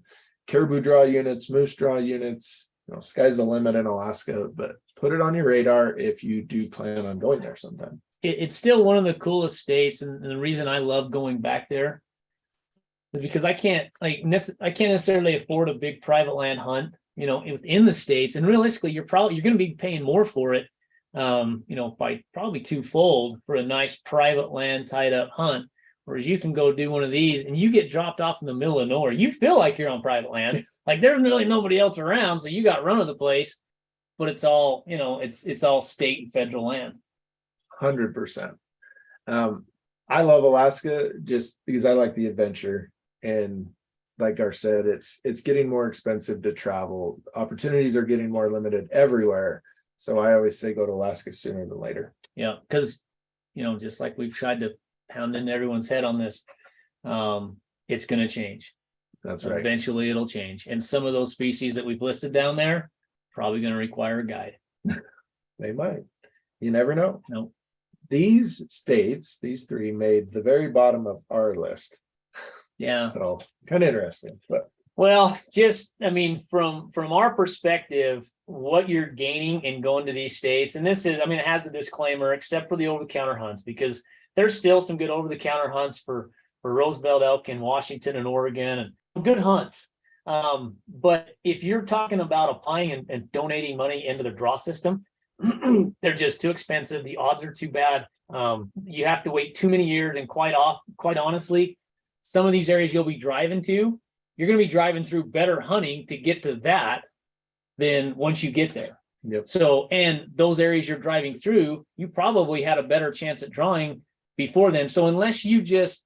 caribou draw units, moose draw units. You know, sky's the limit in Alaska, but put it on your radar if you do plan on going there sometime. It's still one of the coolest states, and the reason I love going back there is because I can't necessarily afford a big private land hunt, you know, within the states. And realistically, you're going to be paying more for it, you know, by probably twofold for a nice private land tied up hunt. Whereas you can go do one of these and you get dropped off in the middle of nowhere. You feel like you're on private land, like there's really nobody else around, so you got run of the place. But it's all, you know, it's all state and federal land. 100%. I love Alaska just because I like the adventure, and like Gar said, it's getting more expensive to travel. Opportunities are getting more limited everywhere. So I always say go to Alaska sooner than later. Yeah, because, you know, just like we've tried to pound into everyone's head on this, it's going to change. That's right. Eventually it'll change. And some of those species that we've listed down there, probably going to require a guide. They might. You never know. No. These states, these three, made the very bottom of our list. Yeah. So kind of interesting. But Well, just, I mean, from our perspective, what you're gaining in going to these states, and this is, I mean, it has a disclaimer, except for the over-the-counter hunts, because there's still some good over-the-counter hunts for Roosevelt elk in Washington and Oregon, and good hunts. But if you're talking about applying and donating money into the draw system, they're just too expensive. The odds are too bad. You have to wait too many years, and quite honestly, some of these areas you'll be driving to, you're going to be driving through better hunting to get to that than once you get there. Yep. So, and those areas you're driving through, you probably had a better chance at drawing before then. So unless you just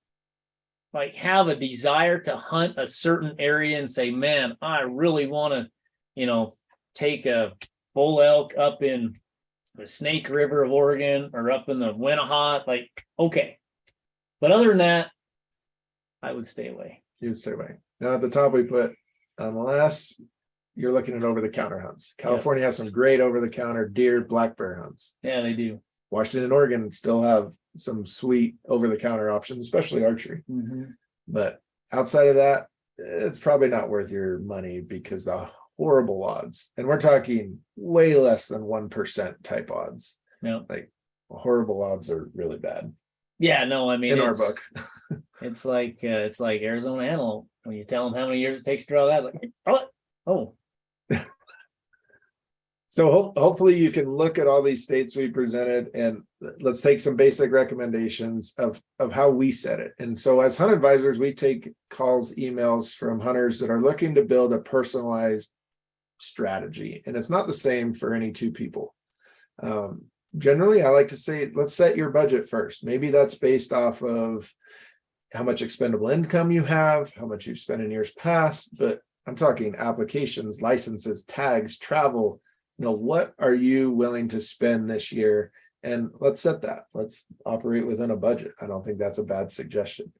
like have a desire to hunt a certain area and say, man, I really want to, take a bull elk up in the Snake River of Oregon or up in the Winnehaha, like, okay. But other than that, I would stay away. you stay away. Now at the top we put, unless you're looking at over-the-counter hunts. California has some great over-the-counter deer, black bear hunts. Yeah, they do. Washington and Oregon still have some sweet over-the-counter options, especially archery. Mm-hmm. But outside of that, it's probably not worth your money because the horrible odds, and we're talking way less than 1% type odds. Yeah. Like horrible odds are really bad. Yeah, no, I mean, in our book. it's like Arizona antelope. When you tell them how many years it takes to draw that, like, oh. So hopefully you can look at all these states we presented, and let's take some basic recommendations of how we set it. And so as hunt advisors, we take calls, emails from hunters that are looking to build a personalized strategy. And it's not the same for any two people. Generally, I like to say, let's set your budget first. Maybe that's based off of how much expendable income you have, how much you've spent in years past, but I'm talking applications, licenses, tags, travel. What are you willing to spend this year? And let's set that. Let's operate within a budget. I don't think that's a bad suggestion.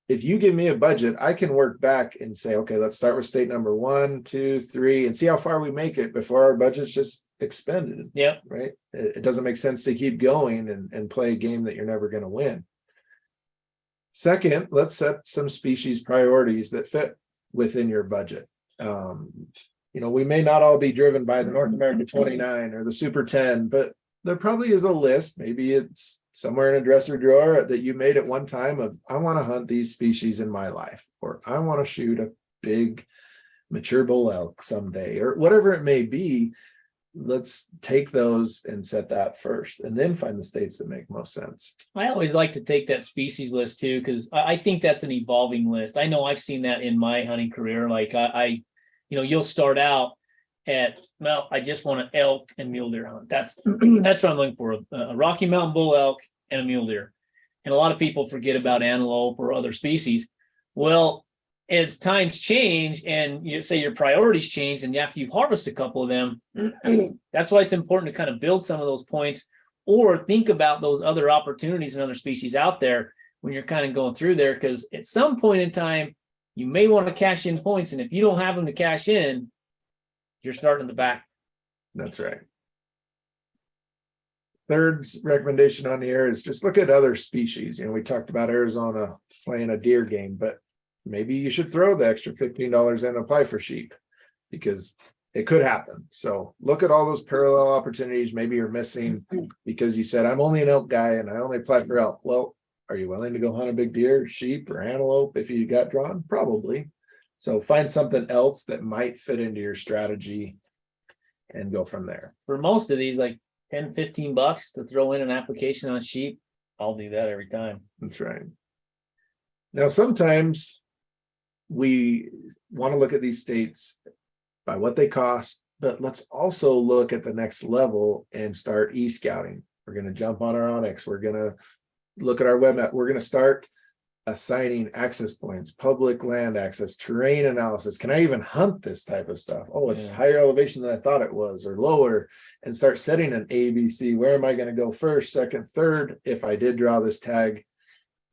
If you give me a budget, I can work back and say, okay, let's start with state number 1, 2, 3, and see how far we make it before our budget's just expended. Yeah. Right. It doesn't make sense to keep going and play a game that you're never going to win. Second, let's set some species priorities that fit within your budget. We may not all be driven by the North America 29 or the Super 10, but there probably is a list. Maybe it's somewhere in a dresser drawer that you made at one time of, I want to hunt these species in my life, or I want to shoot a big mature bull elk someday, or whatever it may be. Let's take those and set that first, and then find the states that make most sense. I always like to take that species list too, because I think that's an evolving list. I know I've seen that in my hunting career. Like you'll start out at, well, I just want an elk and mule deer hunt. That's what I'm looking for, a Rocky Mountain bull elk and a mule deer. And a lot of people forget about antelope or other species. Well, as times change and you say your priorities change, and after you've harvested a couple of them, that's why it's important to kind of build some of those points, or think about those other opportunities and other species out there when you're kind of going through there, because at some point in time, you may want to cash in points. And if you don't have them to cash in, you're starting in the back. That's right. Third recommendation on here is just look at other species. We talked about Arizona playing a deer game, but maybe you should throw the extra $15 in and apply for sheep, because it could happen. So look at all those parallel opportunities. Maybe you're missing because you said, I'm only an elk guy and I only apply for elk. Well, are you willing to go hunt a big deer, sheep, or antelope if you got drawn? Probably. So find something else that might fit into your strategy and go from there. For most of these, like $10-15 to throw in an application on sheep, I'll do that every time. That's right. Now, sometimes we want to look at these states by what they cost, but let's also look at the next level and start e-scouting. We're going to jump on our onX. We're going to look at our web map. We're going to start assigning access points, public land access, terrain analysis. Can I even hunt this type of stuff? Oh, it's higher elevation than I thought it was, or lower, and start setting an ABC. Where am I going to go first, second, third, if I did draw this tag?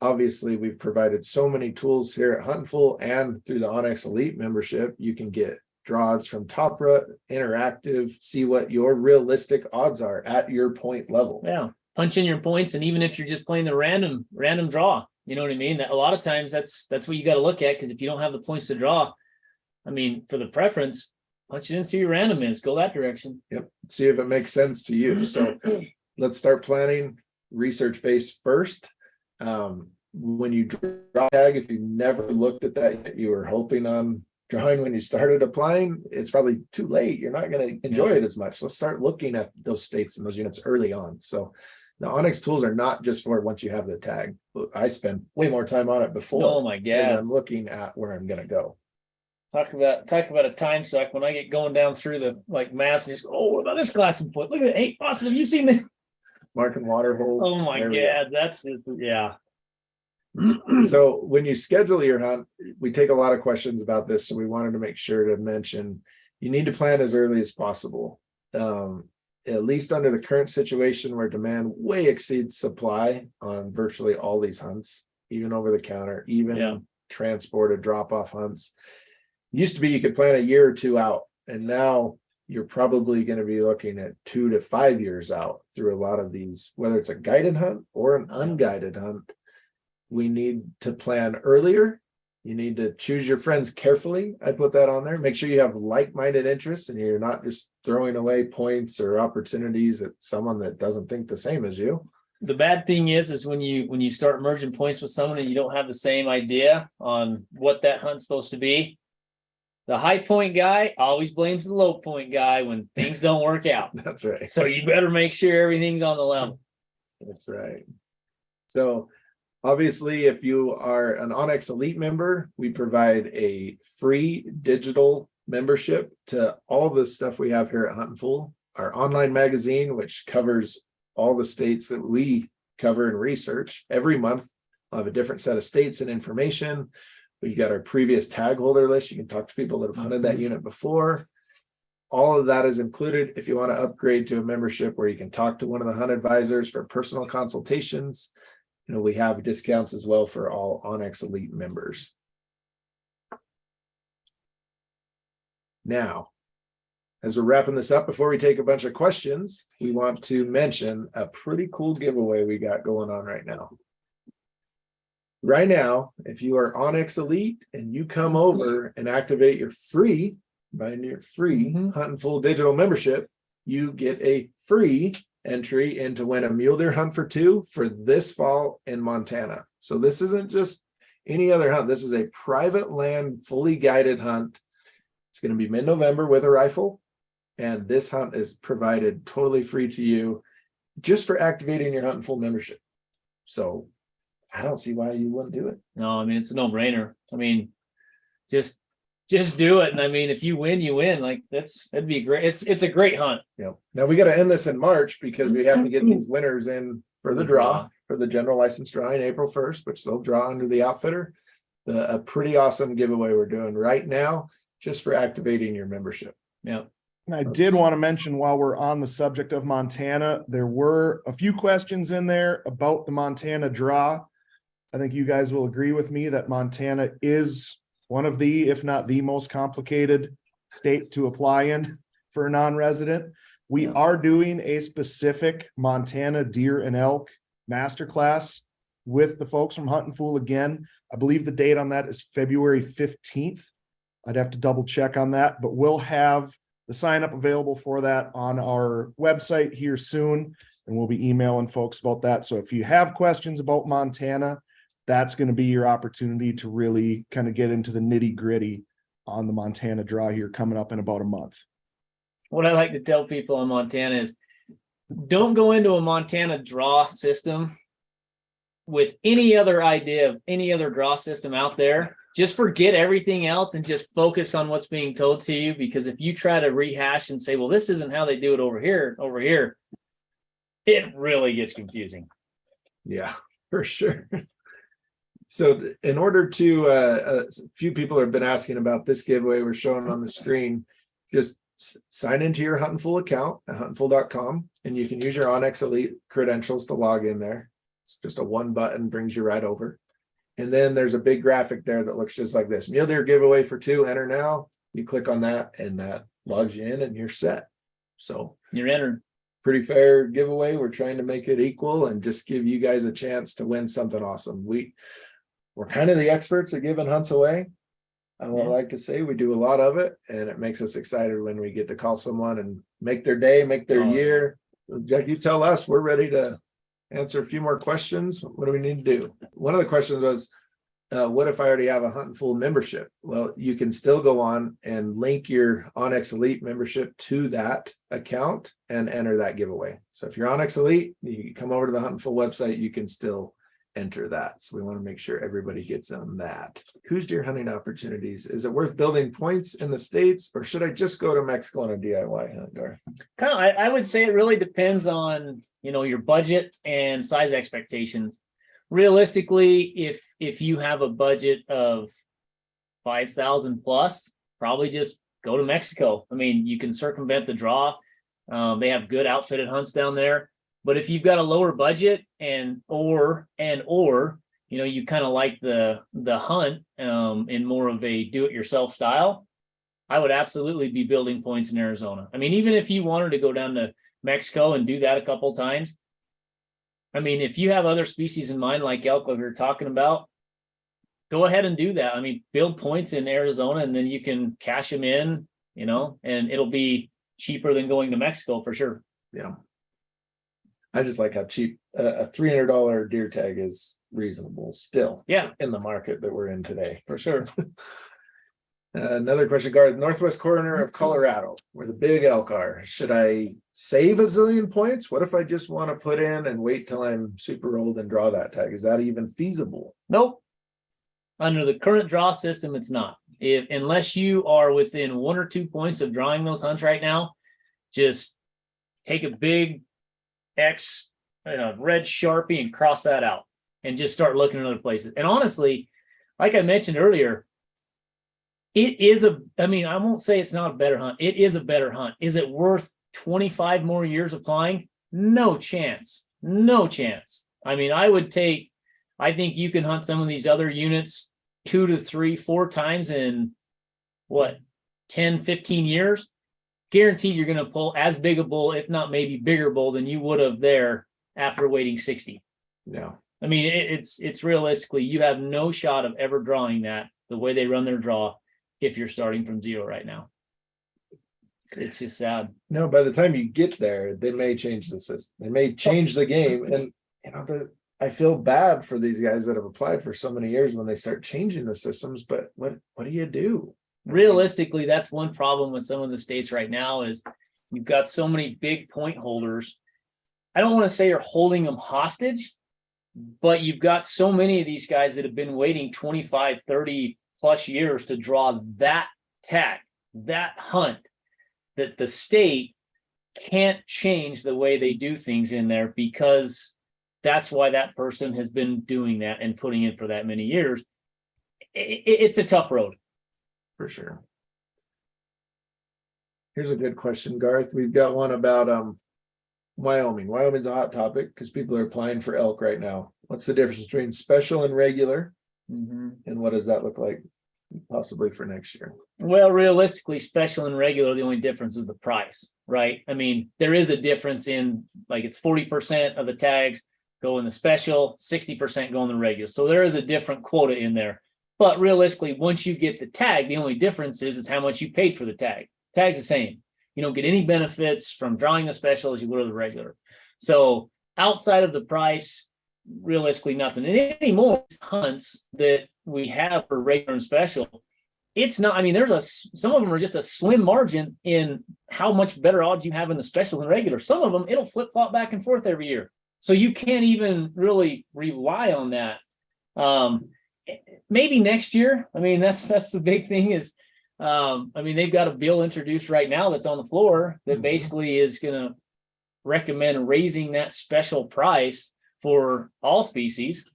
Obviously, we've provided so many tools here at Huntin Fool and through the onX Elite membership. You can get draws from top rut, interactive, see what your realistic odds are at your point level. Yeah. Punch in your points. And even if you're just playing the random draw, you know what I mean? That a lot of times that's what you got to look at. Because if you don't have the points to draw, I mean, for the preference, punch it in, see your random is, go that direction. Yep. See if it makes sense to you. So let's start planning research-based first. When you draw a tag, if you never looked at that, you were hoping on drawing when you started applying, it's probably too late. You're not going to enjoy it as much. Let's start looking at those states and those units early on. So the onX tools are not just for once you have the tag. I spend way more time on it before. Oh my God. I'm looking at where I'm going to go. Talk about a time suck when I get going down through the maps and just, oh, what about this glass input? Look at it. Hey, Austin, have you seen me? Marking water holes. Oh my God. That's, yeah. So when you schedule your hunt, we take a lot of questions about this. So we wanted to make sure to mention, you need to plan as early as possible. At least under the current situation where demand way exceeds supply on virtually all these hunts, even over the counter, even transported drop-off hunts. Used to be you could plan a year or two out, and now you're probably going to be looking at 2 to 5 years out through a lot of these, whether it's a guided hunt or an unguided hunt. We need to plan earlier. You need to choose your friends carefully. I put that on there. Make sure you have like-minded interests and you're not just throwing away points or opportunities at someone that doesn't think the same as you. The bad thing is when you start merging points with someone and you don't have the same idea on what that hunt's supposed to be. The high point guy always blames the low point guy when things don't work out. That's right. So you better make sure everything's on the level. That's right. So obviously, if you are an onX Elite member, we provide a free digital membership to all the stuff we have here at Huntin Fool. Our online magazine, which covers all the states that we cover and research. Every month, we'll have a different set of states and information. We got our previous tag holder list. You can talk to people that have hunted that unit before. All of that is included. If you want to upgrade to a membership where you can talk to one of the hunt advisors for personal consultations, we have discounts as well for all onX Elite members. Now, as we're wrapping this up, before we take a bunch of questions, we want to mention a pretty cool giveaway we got going on right now. Right now, if you are onX Elite and you come over and activate your free Huntin Fool digital membership, you get a free entry into win a mule deer hunt for 2 for this fall in Montana. So this isn't just any other hunt. This is a private land, fully guided hunt. It's going to be mid-November with a rifle. And this hunt is provided totally free to you just for activating your Huntin Fool membership. So I don't see why you wouldn't do it. No, I mean, it's a no-brainer. I mean, just do it. And I mean, if you win, you win. Like that'd be great. It's a great hunt. Yeah. Now we got to end this in March because we have to get these winners in for the draw, for the general license draw in April 1st, which they'll draw under the outfitter. A pretty awesome giveaway we're doing right now just for activating your membership. Yeah. And I did want to mention, while we're on the subject of Montana, there were a few questions in there about the Montana draw. I think you guys will agree with me that Montana is one of the, if not the most complicated states to apply in for a non-resident. We are doing a specific Montana deer and elk masterclass with the folks from Huntin Fool again. I believe the date on that is February 15th. I'd have to double check on that, but we'll have the sign up available for that on our website here soon, and we'll be emailing folks about that. So if you have questions about Montana, that's going to be your opportunity to really kind of get into the nitty gritty on the Montana draw here coming up in about a month. What I like to tell people on Montana is don't go into a Montana draw system with any other idea of any other draw system out there. Just forget everything else and just focus on what's being told to you. Because if you try to rehash and say, well, this isn't how they do it over here, it really gets confusing. Yeah, for sure. So in order to, a few people have been asking about this giveaway we're showing on the screen. Just sign into your Huntin Fool account at huntinfool.com, and you can use your onX Elite credentials to log in there. It's just a one button, brings you right over. And then there's a big graphic there that looks just like this. Mule deer giveaway for 2, enter now. You click on that and that logs you in and you're set. So You're entered. pretty fair giveaway. We're trying to make it equal and just give you guys a chance to win something awesome. We're kind of the experts at giving hunts away. I would like to say we do a lot of it, and it makes us excited when we get to call someone and make their day, make their year. Jack, you tell us, we're ready to answer a few more questions. What do we need to do? One of the questions was, what if I already have a Huntin Fool membership? Well, you can still go on and link your onX Elite membership to that account and enter that giveaway. So if you're onX Elite, you come over to the Huntin Fool website, you can still enter that. So we want to make sure everybody gets on that. Who's deer hunting opportunities? Is it worth building points in the States, or should I just go to Mexico on a DIY hunt, Gar? Kind of, I would say it really depends on, your budget and size expectations. Realistically, if you have a budget of 5,000 plus, probably just go to Mexico. I mean, you can circumvent the draw. They have good outfitted hunts down there. But if you've got a lower budget or you kind of like the hunt in more of a do-it-yourself style, I would absolutely be building points in Arizona. I mean, even if you wanted to go down to Mexico and do that a couple of times, I mean, if you have other species in mind, like elk like we were talking about, go ahead and do that. I mean, build points in Arizona and then you can cash them in, and it'll be cheaper than going to Mexico for sure. Yeah. I just like how cheap a $300 deer tag is reasonable still. Yeah. In the market that we're in today. For sure. Another question, Garth, northwest corner of Colorado, where the big elk are. Should I save a zillion points? What if I just want to put in and wait till I'm super old and draw that tag? Is that even feasible? Nope. Under the current draw system, it's not. Unless you are within 1 or 2 points of drawing those hunts right now, just take a big X, red Sharpie and cross that out and just start looking at other places. And honestly, like I mentioned earlier, it is I won't say it's not a better hunt. It is a better hunt. Is it worth 25 more years applying? No chance. No chance. I mean, I think you can hunt some of these other units 2 to 3, 4 times in 10, 15 years. Guaranteed you're going to pull as big a bull, if not maybe bigger bull than you would have there after waiting 60. Yeah. I mean, it's realistically, you have no shot of ever drawing that the way they run their draw if you're starting from zero right now. It's just sad. No, by the time you get there, they may change the system. They may change the game. And, I feel bad for these guys that have applied for so many years when they start changing the systems, but what do you do? Realistically, that's one problem with some of the states right now is you've got so many big point holders. I don't want to say you're holding them hostage, but you've got so many of these guys that have been waiting 25, 30 plus years to draw that tag, that hunt, that the state can't change the way they do things in there, because that's why that person has been doing that and putting in for that many years. It's a tough road. For sure. Here's a good question, Garth. We've got one about Wyoming. Wyoming's a hot topic because people are applying for elk right now. What's the difference between special and regular? Mm-hmm. And what does that look like possibly for next year? Well, realistically, special and regular, the only difference is the price, right? I mean, there is a difference in, like, it's 40% of the tags go in the special, 60% go in the regular. So there is a different quota in there. But realistically, once you get the tag, the only difference is how much you paid for the tag. Tag's the same. You don't get any benefits from drawing the special as you would of the regular. So outside of the price, realistically nothing. And anymore hunts that we have for regular and special, it's not, I mean, some of them are just a slim margin in how much better odds you have in the special than regular. Some of them, it'll flip-flop back and forth every year. So you can't even really rely on that. Maybe next year. I mean, that's the big thing is, they've got a bill introduced right now that's on the floor that basically is going to recommend raising that special price for all species.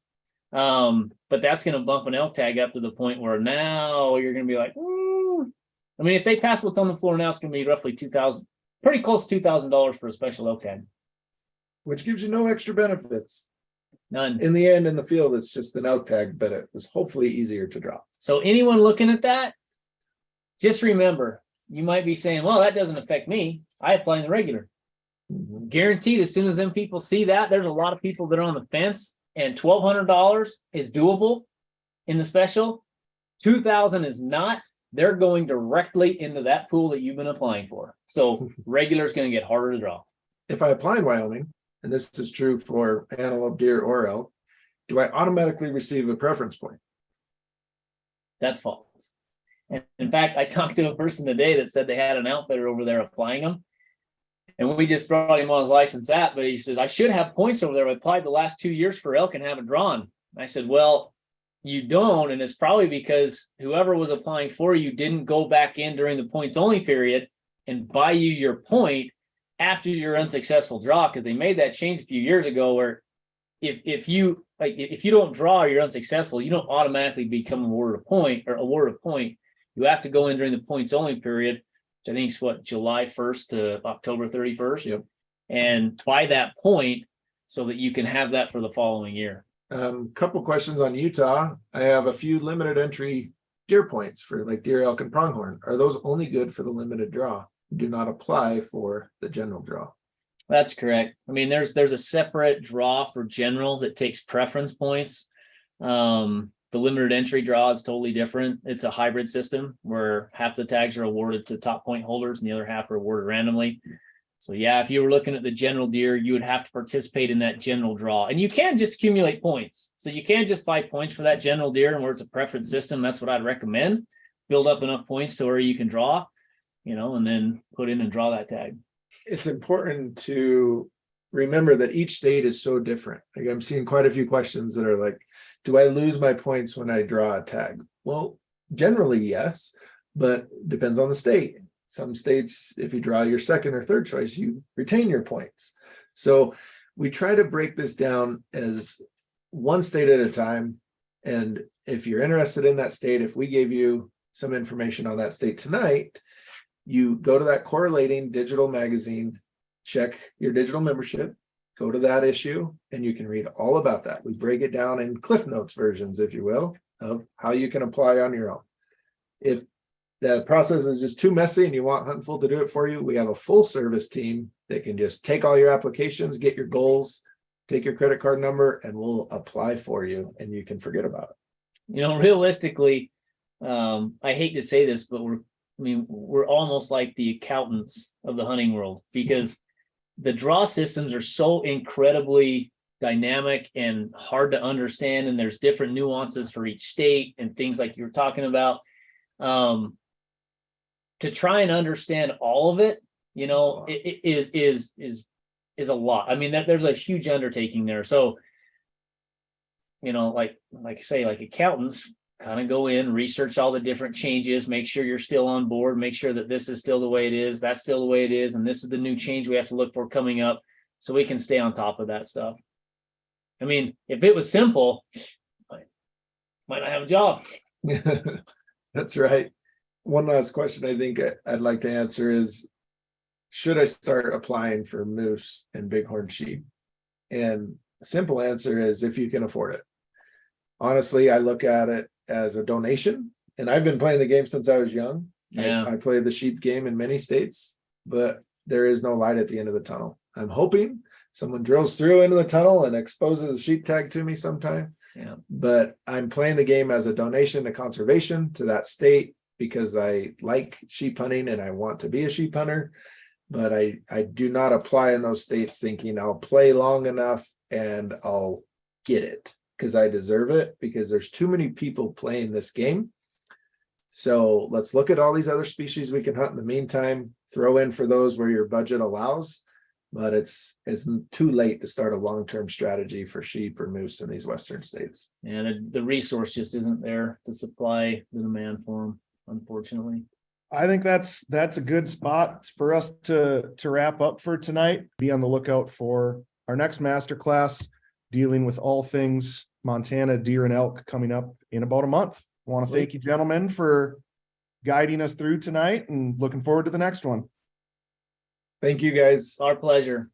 But that's going to bump an elk tag up to the point where now you're going to be like, I mean, if they pass what's on the floor now, it's going to be roughly $2,000, pretty close to $2,000 for a special elk tag. Which gives you no extra benefits. None. In the end, in the field, it's just an elk tag, but it was hopefully easier to draw. So anyone looking at that, just remember, you might be saying, well, that doesn't affect me. I apply in the regular. Guaranteed, as soon as them people see that, there's a lot of people that are on the fence, and $1,200 is doable in the special. $2,000 is not. They're going directly into that pool that you've been applying for. So regular is going to get harder to draw. If I apply in Wyoming, and this is true for antelope, deer, or elk, do I automatically receive a preference point? That's false. And in fact, I talked to a person today that said they had an outfitter over there applying them. And we just brought him on his license app, but he says, I should have points over there. I applied the last 2 years for elk and haven't drawn. I said, well, you don't. And it's probably because whoever was applying for you didn't go back in during the points only period and buy you your point after your unsuccessful draw. Because they made that change a few years ago where if you don't draw or you're unsuccessful, you don't automatically become awarded a point. You have to go in during the points only period. I think it's July 1st to October 31st. Yep. And buy that point so that you can have that for the following year. Couple questions on Utah. I have a few limited entry deer points for like deer, elk, and pronghorn. Are those only good for the limited draw? Do not apply for the general draw. That's correct. I mean, there's a separate draw for general that takes preference points. The limited entry draw is totally different. It's a hybrid system where half the tags are awarded to top point holders and the other half are awarded randomly. So yeah, if you were looking at the general deer, you would have to participate in that general draw. And you can just accumulate points. So you can't just buy points for that general deer, and where it's a preference system, that's what I'd recommend. Build up enough points to where you can draw, and then put in and draw that tag. It's important to remember that each state is so different. Like I'm seeing quite a few questions that are like, do I lose my points when I draw a tag? Well, generally, yes, but depends on the state. Some states, if you draw your second or third choice, you retain your points. So we try to break this down as one state at a time. And if you're interested in that state, if we gave you some information on that state tonight, you go to that correlating digital magazine, check your digital membership, go to that issue, and you can read all about that. We break it down in Cliff Notes versions, if you will, of how you can apply on your own. If the process is just too messy and you want Huntin Fool to do it for you, we have a full service team that can just take all your applications, get your goals, take your credit card number, and we'll apply for you, and you can forget about it. Realistically, I hate to say this, but we're almost like the accountants of the hunting world, because the draw systems are so incredibly dynamic and hard to understand, and there's different nuances for each state and things like you were talking about. To try and understand all of it, it is a lot. I mean, there's a huge undertaking there. So, like I say, like accountants kind of go in, research all the different changes, make sure you're still on board, make sure that this is still the way it is, that's still the way it is, and this is the new change we have to look for coming up, so we can stay on top of that stuff. I mean, if it was simple, I might not have a job. That's right. One last question I think I'd like to answer is, should I start applying for moose and bighorn sheep? And the simple answer is, if you can afford it. Honestly, I look at it as a donation, and I've been playing the game since I was young. Yeah. I played the sheep game in many states, but there is no light at the end of the tunnel. I'm hoping someone drills through into the tunnel and exposes a sheep tag to me sometime. Yeah. But I'm playing the game as a donation to conservation, to that state, because I like sheep hunting and I want to be a sheep hunter. But I do not apply in those states thinking I'll play long enough and I'll get it because I deserve it, because there's too many people playing this game. So let's look at all these other species we can hunt in the meantime, throw in for those where your budget allows, but it's too late to start a long-term strategy for sheep or moose in these Western states. Yeah, the resource just isn't there to supply the demand for them, unfortunately. I think that's a good spot for us to wrap up for tonight. Be on the lookout for our next masterclass dealing with all things Montana deer and elk coming up in about a month. I want to thank you, gentlemen, for guiding us through tonight, and looking forward to the next one. Thank you, guys. Our pleasure.